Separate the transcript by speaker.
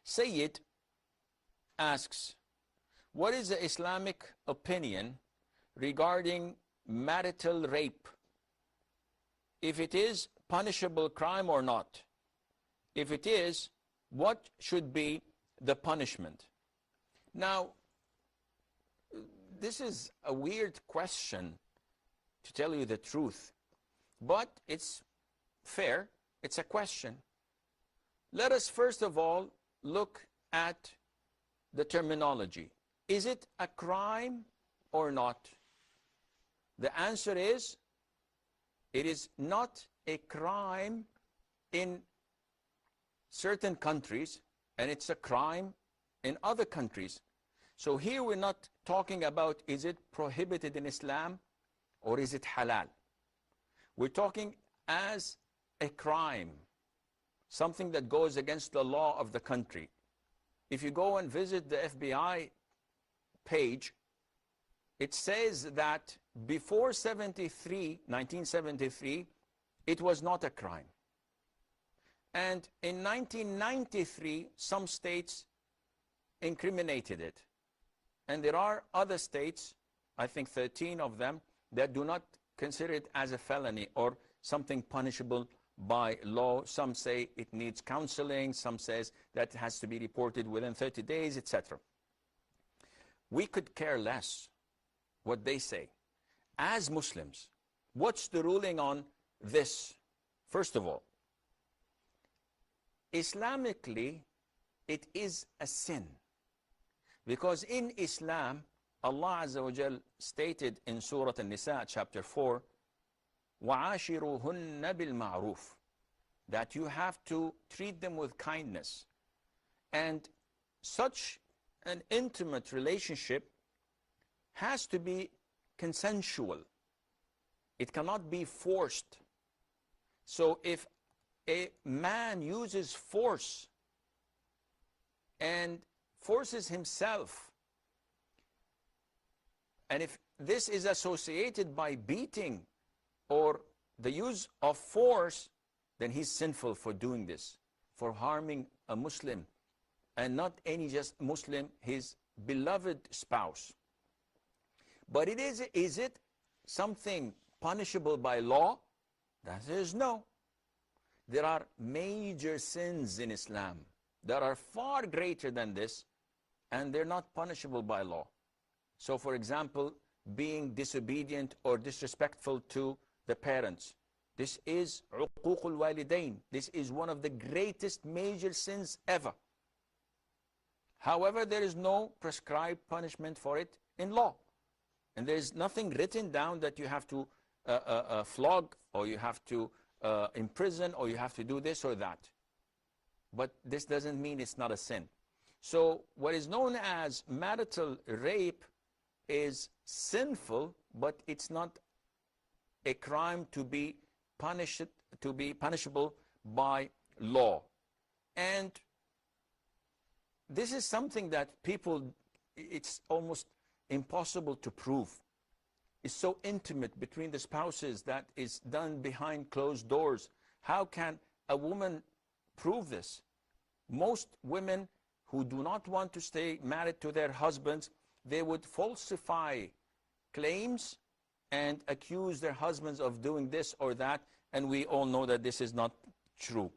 Speaker 1: Sayyid asks, what is the Islamic opinion regarding marital rape? If it is punishable crime or not? If it is, what should be the punishment? Now, this is a weird question, to tell you the truth, but it's fair. It's a question. Let us first of all look at the terminology. Is it a crime or not? The answer is, it is not a crime in certain countries, and it's a crime in other countries. So here we're not talking about, is it prohibited in Islam or is it halal? We're talking as a crime, something that goes against the law of the country. If you go and visit the FBI page, it says that before 1973, it was not a crime. And in 1993, some states incriminated it. And there are other states, I think 13 of them, that do not consider it as a felony or something punishable by law. Some say it needs counseling. Some says that it has to be reported within 30 days, etc. We could care less what they say. As Muslims, what's the ruling on this? First of all, Islamically, it is a sin. Because in Islam, Allah Azza wa Jal stated in Surah An-Nisa, chapter 4, وَعَاشِرُهُنَّ بِالْمَعْرُوفِ, that you have to treat them with kindness. And such an intimate relationship has to be consensual. It cannot be forced. So if a man uses force and forces himself, and if this is associated by beating or the use of force, then he's sinful for doing this, for harming a Muslim, and not any just Muslim, his beloved spouse. But is it something punishable by law? The answer is no. There are major sins in Islam that are far greater than this, and they're not punishable by law. So, for example, being disobedient or disrespectful to the parents. This is uququl walidain. This is one of the greatest major sins ever. However, there is no prescribed punishment for it in law. And there is nothing written down that you have to flog, or you have to imprison, or you have to do this or that. But this doesn't mean it's not a sin. So what is known as marital rape is sinful, but it's not a crime to be punishable by law. And this is something that people, it's almost impossible to prove. It's so intimate between the spouses that is done behind closed doors. How can a woman prove this? Most women who do not want to stay married to their husbands, they would falsify claims and accuse their husbands of doing this or that, and we all know that this is not true.